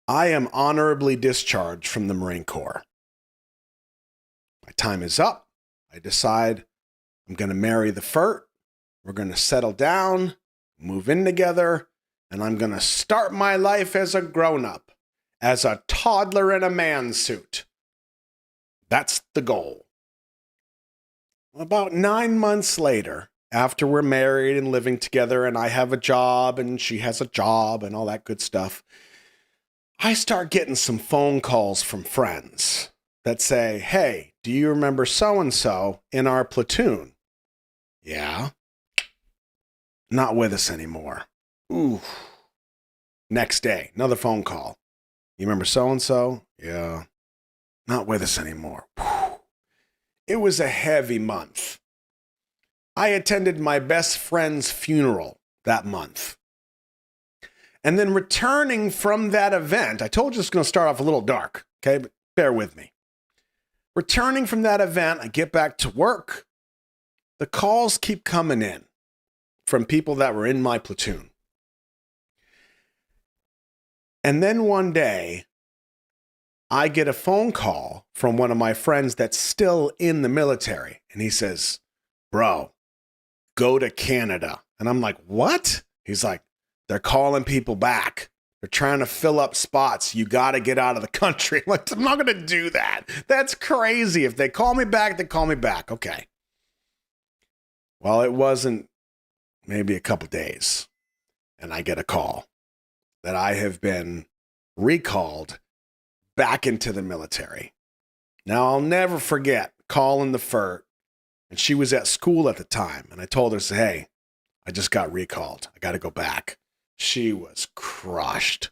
I am honorably discharged from the Marine Corps. My time is up. I decide I'm going to marry the FERT. We're going to settle down, move in together, and I'm going to start my life as a grown-up, as a toddler in a man suit. That's the goal. About 9 months later, after we're married and living together and I have a job and she has a job and all that good stuff, I start getting some phone calls from friends that say, "Hey, do you remember so-and-so in our platoon?" "Yeah." "Not with us anymore." Ooh. Next day, another phone call. "You remember so-and-so?" "Yeah." "Not with us anymore." Whew. It was a heavy month. I attended my best friend's funeral that month. And then returning from that event, I told you it's going to start off a little dark, okay? But bear with me. Returning from that event, I get back to work. The calls keep coming in from people that were in my platoon. And then one day, I get a phone call from one of my friends that's still in the military. And he says, "Bro, go to Canada." And I'm like, "What?" He's like, "They're calling people back. They're trying to fill up spots. You got to get out of the country." I'm like, "I'm not going to do that. That's crazy. If they call me back, they call me back." Okay. Well, it wasn't maybe a couple days, and I get a call that I have been recalled back into the military. Now, I'll never forget calling the FERT, and she was at school at the time, and I told her, "Hey, I just got recalled. I got to go back." She was crushed.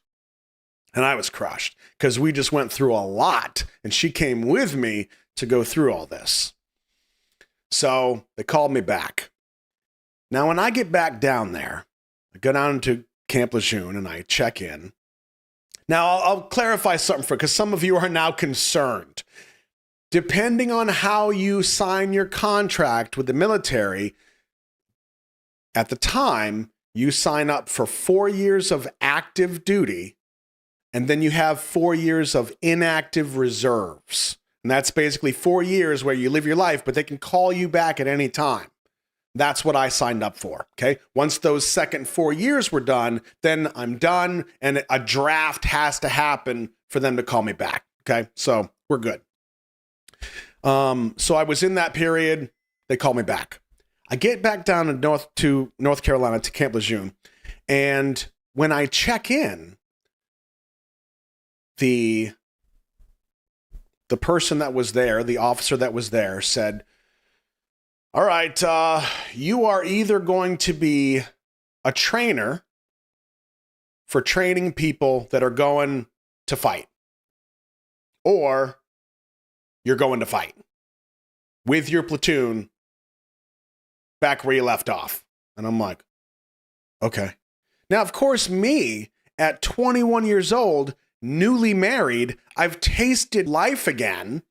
And I was crushed because we just went through a lot, and she came with me to go through all this. So they called me back. Now, when I get back down there, I go down to Camp Lejeune and I check in. Now, I'll clarify something because some of you are now concerned. Depending on how you sign your contract with the military, at the time, you sign up for 4 years of active duty, and then you have 4 years of inactive reserves. And that's basically 4 years where you live your life, but they can call you back at any time. That's what I signed up for, okay? Once those second 4 years were done, then I'm done, and a draft has to happen for them to call me back, okay? So we're good. So I was in that period. They called me back. I get back down to North Carolina to Camp Lejeune, and when I check in, the person that was there, the officer that was there, said, "All right, you are either going to be a trainer for training people that are going to fight, or you're going to fight with your platoon back where you left off." And I'm like, okay. Now, of course, me at 21 years old, newly married, I've tasted life again.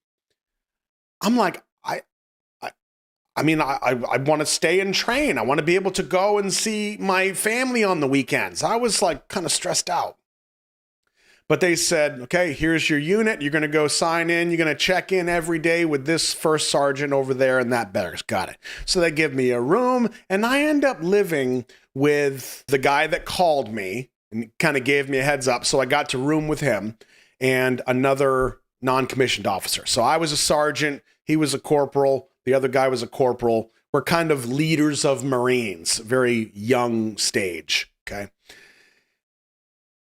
I'm like, I mean, I want to stay and train. I want to be able to go and see my family on the weekends. I was like kind of stressed out. But they said, "Okay, here's your unit. You're going to go sign in. You're going to check in every day with this first sergeant over there in that barracks." Got it. So they give me a room, and I end up living with the guy that called me and kind of gave me a heads up. So I got to room with him and another non-commissioned officer. So I was a sergeant. He was a corporal. The other guy was a corporal. We're kind of leaders of Marines, very young stage, okay?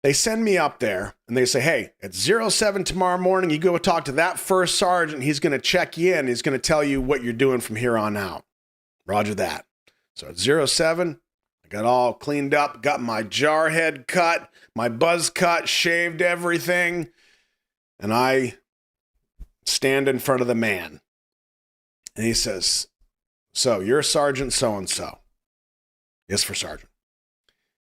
They send me up there and they say, "Hey, at 07 tomorrow morning, you go talk to that first sergeant. He's going to check you in. He's going to tell you what you're doing from here on out." Roger that. So at 07, I got all cleaned up, got my jar head cut, my buzz cut, shaved everything. And I stand in front of the man. And he says, "So you're Sergeant so-and-so." "Yes, for Sergeant."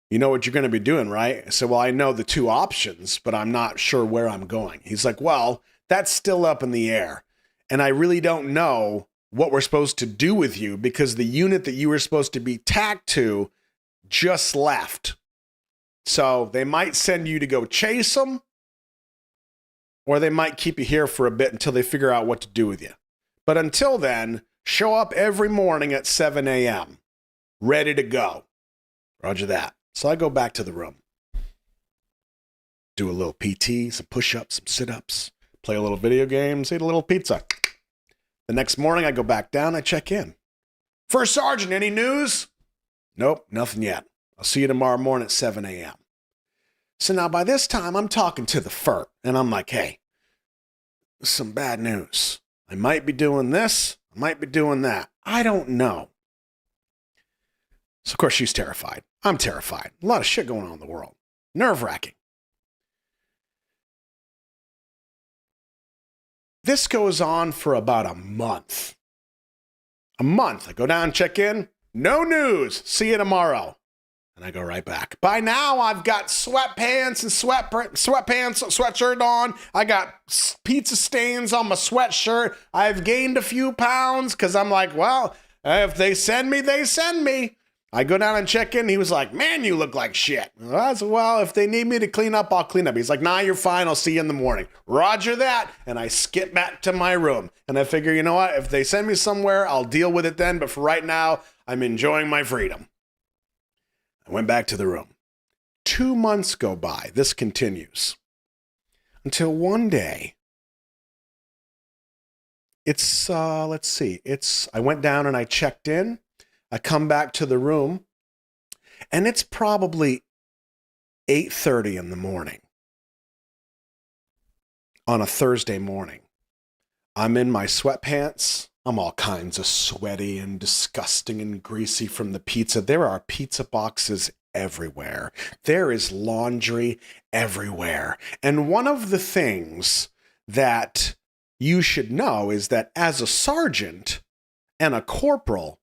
"You know what you're going to be doing, right?" I said, "Well, I know the two options, but I'm not sure where I'm going." He's like, "Well, that's still up in the air. And I really don't know what we're supposed to do with you because the unit that you were supposed to be tacked to just left. So they might send you to go chase them, or they might keep you here for a bit until they figure out what to do with you. But until then, show up every morning at 7 a.m., ready to go. Roger that. So I go back to the room, do a little PT, some push-ups, some sit-ups, play a little video games, eat a little pizza. The next morning, I go back down, I check in. First Sergeant, any news? Nope, nothing yet. I'll see you tomorrow morning at 7 a.m. So now by this time, I'm talking to the FERT, and I'm like, hey, some bad news. I might be doing this, I might be doing that. I don't know. So, of course, she's terrified. I'm terrified. A lot of shit going on in the world. Nerve-wracking. This goes on for about a month. I go down, check in. No news. See you tomorrow. And I go right back. By now, I've got sweatpants and sweatshirt on. I got pizza stains on my sweatshirt. I've gained a few pounds because I'm like, well, if they send me, they send me. I go down and check in. He was like, man, you look like shit. I said, well, if they need me to clean up, I'll clean up. He's like, nah, you're fine. I'll see you in the morning. Roger that. And I skip back to my room. And I figure, you know what? If they send me somewhere, I'll deal with it then. But for right now, I'm enjoying my freedom. I went back to the room. 2 months go by. This continues. Until one day, I went down and I checked in. I come back to the room, and it's probably 8:30 in the morning on a Thursday morning. I'm in my sweatpants. I'm all kinds of sweaty and disgusting and greasy from the pizza. There are pizza boxes everywhere. There is laundry everywhere. And one of the things that you should know is that as a sergeant and a corporal,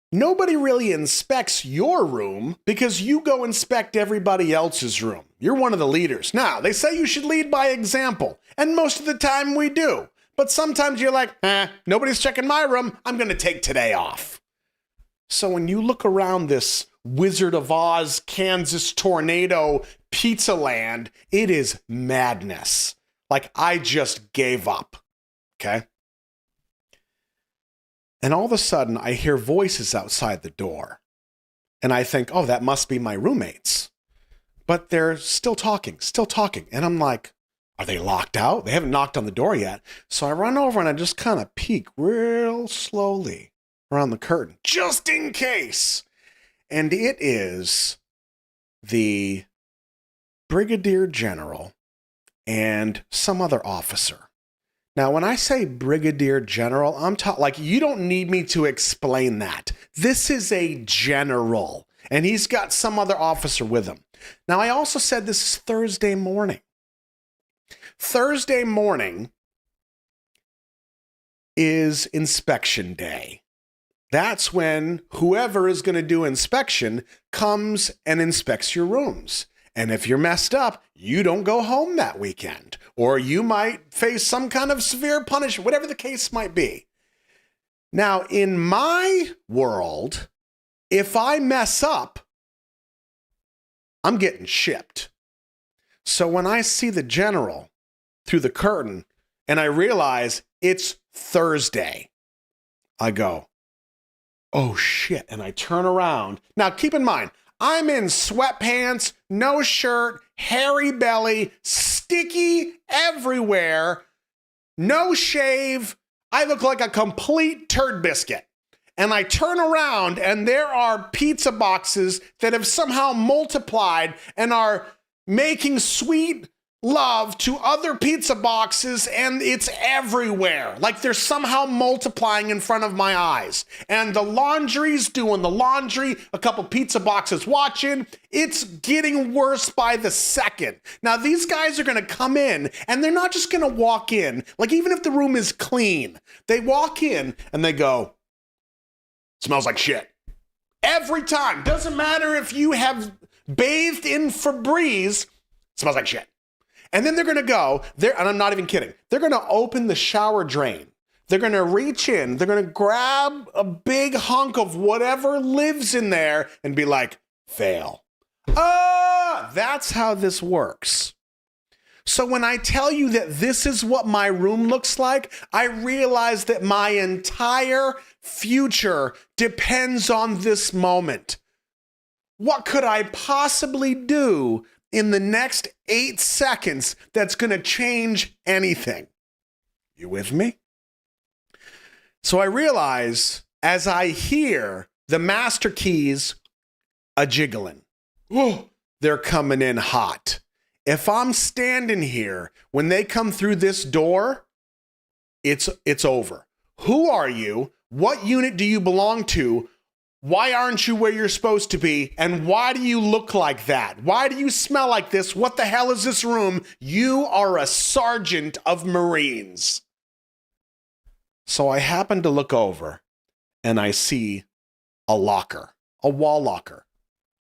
nobody really inspects your room because you go inspect everybody else's room. You're one of the leaders. Now, they say you should lead by example, and most of the time we do. But sometimes you're like, nobody's checking my room. I'm going to take today off. So when you look around this Wizard of Oz, Kansas tornado pizza land, it is madness. Like, I just gave up. Okay? And all of a sudden, I hear voices outside the door. And I think, oh, that must be my roommates. But they're still talking. And I'm like, are they locked out? They haven't knocked on the door yet. So I run over and I just kind of peek real slowly around the curtain, just in case. And it is the Brigadier General and some other officer. Now, when I say Brigadier General, I'm talking like, you don't need me to explain that. This is a general, and he's got some other officer with him. Now, I also said this is Thursday morning. Thursday morning is inspection day. That's when whoever is going to do inspection comes and inspects your rooms. And if you're messed up, you don't go home that weekend. Or you might face some kind of severe punishment, whatever the case might be. Now, in my world, if I mess up, I'm getting shipped. So when I see the general through the curtain and I realize it's Thursday, I go, oh shit. And I turn around. Now, keep in mind, I'm in sweatpants, no shirt, hairy belly, sticky everywhere, no shave. I look like a complete turd biscuit. And I turn around and there are pizza boxes that have somehow multiplied and are making sweet love to other pizza boxes, and it's everywhere. Like they're somehow multiplying in front of my eyes. And the laundry's doing the laundry, a couple pizza boxes watching. It's getting worse by the second. Now, these guys are going to come in, and they're not just going to walk in. Like, even if the room is clean, they walk in and they go, smells like shit. Every time. Doesn't matter if you have bathed in Febreze, smells like shit. And then they're going to go there, and I'm not even kidding. They're going to open the shower drain. They're going to reach in. They're going to grab a big hunk of whatever lives in there and be like, fail. That's how this works. So when I tell you that this is what my room looks like, I realize that my entire future depends on this moment. What could I possibly do in the next 8 seconds that's going to change anything? You with me? So I realize as I hear the master keys a-jiggling, they're coming in hot. If I'm standing here when they come through this door, it's over. Who are you? What unit do you belong to? Why aren't you where you're supposed to be? And why do you look like that? Why do you smell like this? What the hell is this room? You are a sergeant of Marines. So I happen to look over and I see a locker, a wall locker,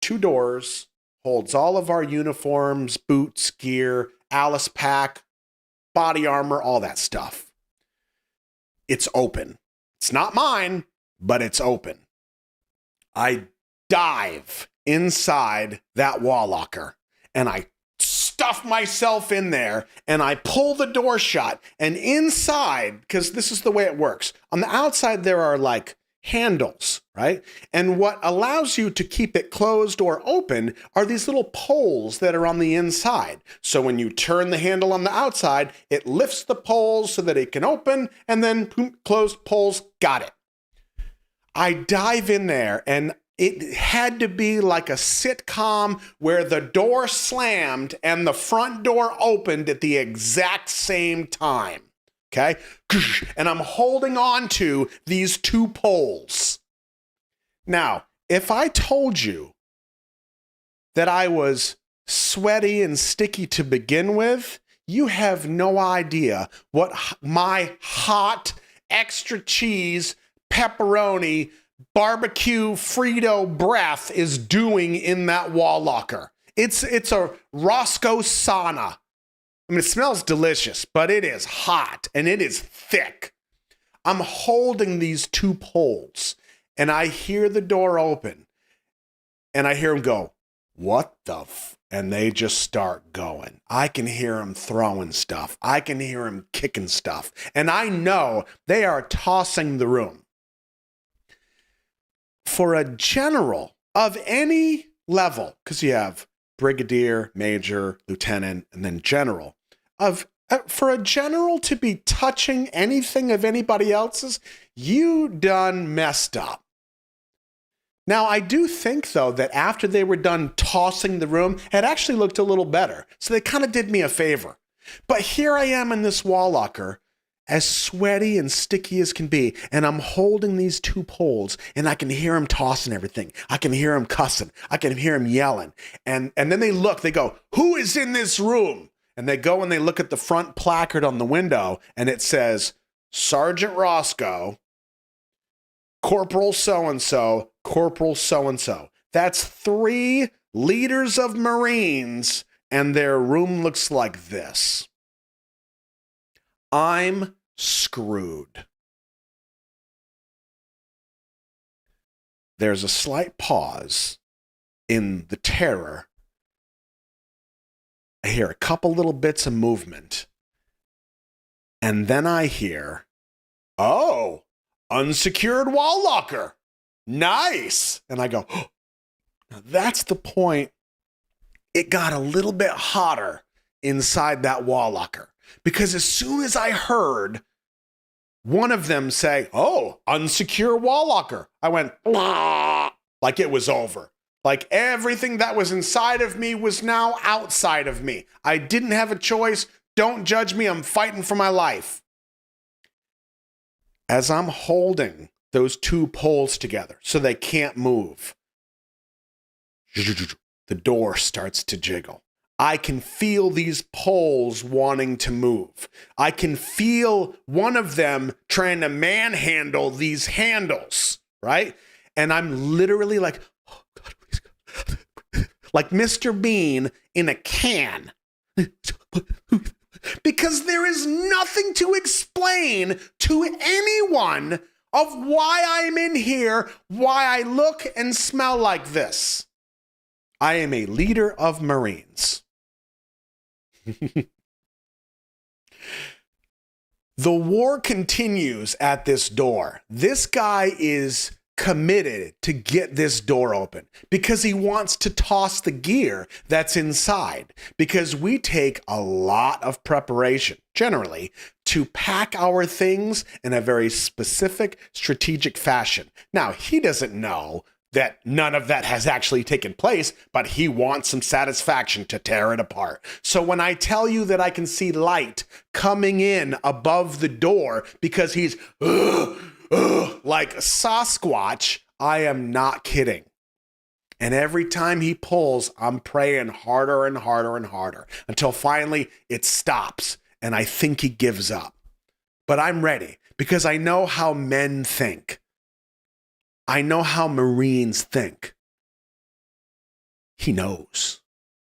2 doors, holds all of our uniforms, boots, gear, Alice pack, body armor, all that stuff. It's open. It's not mine, but it's open. I dive inside that wall locker and I stuff myself in there and I pull the door shut, and inside, because this is the way it works, on the outside there are like handles, right? And what allows you to keep it closed or open are these little poles that are on the inside. So when you turn the handle on the outside, it lifts the poles so that it can open, and then closed poles, got it. I dive in there, and it had to be like a sitcom where the door slammed and the front door opened at the exact same time. Okay? And I'm holding on to these 2 poles. Now, if I told you that I was sweaty and sticky to begin with, you have no idea what my hot, extra cheese, pepperoni, barbecue Frito breath is doing in that wall locker. It's a Roscoe sauna. I mean, it smells delicious, but it is hot and it is thick. I'm holding these 2 poles and I hear the door open and I hear them go, what the f? And they just start going. I can hear them throwing stuff. I can hear them kicking stuff. And I know they are tossing the room. For a general of any level, because you have brigadier, major, lieutenant, and then general, for a general to be touching anything of anybody else's, you done messed up. Now, I do think, though, that after they were done tossing the room, it actually looked a little better. So they kind of did me a favor. But here I am in this wall locker, as sweaty and sticky as can be, and I'm holding these 2 poles, and I can hear them tossing everything. I can hear them cussing. I can hear them yelling. And then they look, they go, who is in this room? And they go and they look at the front placard on the window, and it says, Sergeant Roscoe, Corporal so-and-so, Corporal so-and-so. That's 3 leaders of Marines, and their room looks like this. I'm screwed. There's a slight pause in the terror. I hear a couple little bits of movement. And then I hear, oh, unsecured wall locker. Nice. And I go, oh. Now that's the point. It got a little bit hotter inside that wall locker. Because as soon as I heard one of them say, oh, unsecure wall locker, I went, blah, like it was over. Like everything that was inside of me was now outside of me. I didn't have a choice. Don't judge me. I'm fighting for my life. As I'm holding those 2 poles together so they can't move, the door starts to jiggle. I can feel these poles wanting to move. I can feel one of them trying to manhandle these handles, right? And I'm literally like, oh God, please God. Like Mr. Bean in a can. Because there is nothing to explain to anyone of why I'm in here, why I look and smell like this. I am a leader of Marines. The war continues at this door. This guy is committed to get this door open because he wants to toss the gear that's inside, because we take a lot of preparation generally to pack our things in a very specific strategic fashion. Now, he doesn't know that none of that has actually taken place, but he wants some satisfaction to tear it apart. So when I tell you that I can see light coming in above the door because he's like Sasquatch, I am not kidding. And every time he pulls, I'm praying harder and harder and harder until finally it stops and I think he gives up. But I'm ready because I know how men think. I know how Marines think. He knows.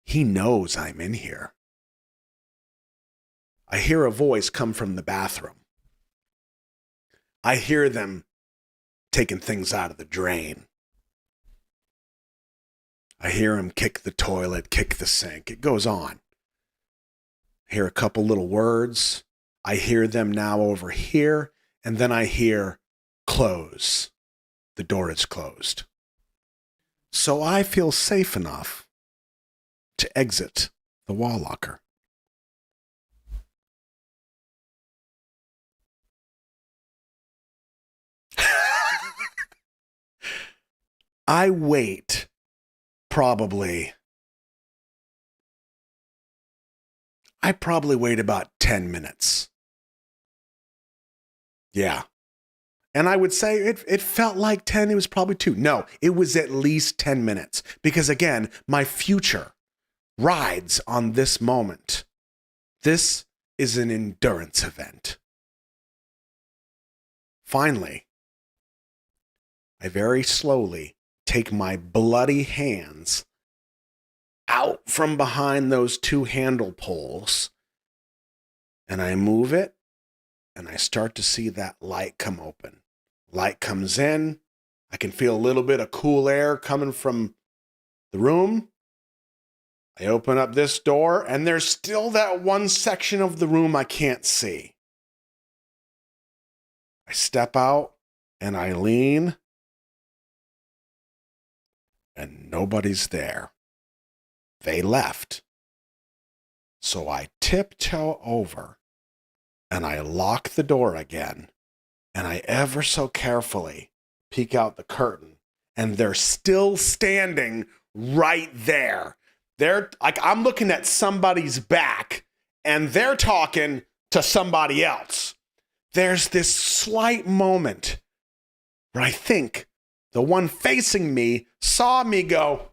He knows I'm in here. I hear a voice come from the bathroom. I hear them taking things out of the drain. I hear him kick the toilet, kick the sink. It goes on. I hear a couple little words. I hear them now over here, and then I hear close. The door is closed. So I feel safe enough to exit the wall locker. I wait probably wait about 10 minutes. Yeah. And I would say it felt like 10. It was probably 2. No, it was at least 10 minutes. Because again, my future rides on this moment. This is an endurance event. Finally, I very slowly take my bloody hands out from behind those 2 handle poles, and I move it, and I start to see that light come open. Light comes in. I can feel a little bit of cool air coming from the room. I open up this door, and there's still that one section of the room I can't see. I step out, and I lean, and nobody's there. They left. So I tiptoe over, and I lock the door again, and I ever so carefully peek out the curtain, and they're still standing right there. They're like, I'm looking at somebody's back, and they're talking to somebody else. There's this slight moment where I think the one facing me saw me go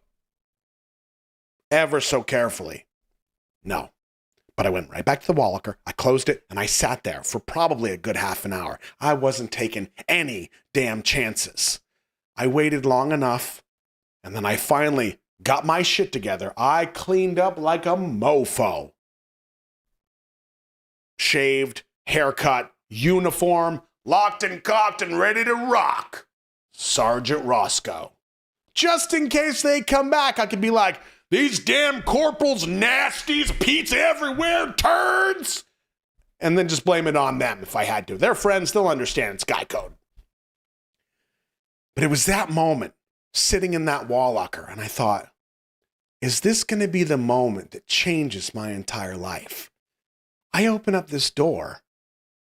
ever so carefully. No. But I went right back to the wall locker, I closed it, and I sat there for probably a good half an hour. I wasn't taking any damn chances. I waited long enough, and then I finally got my shit together. I cleaned up like a mofo. Shaved, haircut, uniform, locked and cocked and ready to rock. Sergeant Roscoe. Just in case they come back, I could be like, these damn corporals, nasties, pizza everywhere, turds. And then just blame it on them if I had to. They're friends, they'll understand. It's guy code. But it was that moment, sitting in that wall locker, and I thought, is this going to be the moment that changes my entire life? I open up this door,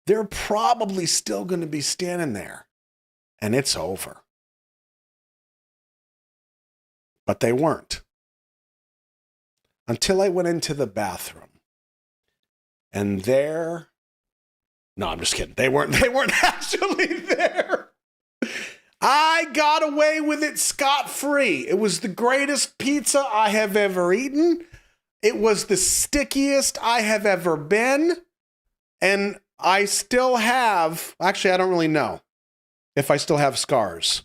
they're probably still going to be standing there, and it's over. But they weren't. Until I went into the bathroom. And there, no, I'm just kidding. They weren't actually there. I got away with it scot-free. It was the greatest pizza I have ever eaten. It was the stickiest I have ever been. And I still have, actually, I don't really know if I still have scars.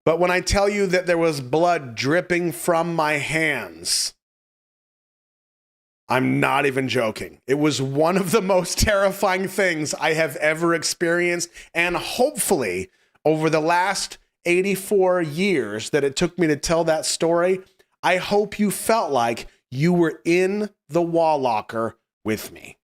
But when I tell you that there was blood dripping from my hands, I'm not even joking. It was one of the most terrifying things I have ever experienced. And hopefully, over the last 84 years that it took me to tell that story, I hope you felt like you were in the wall locker with me.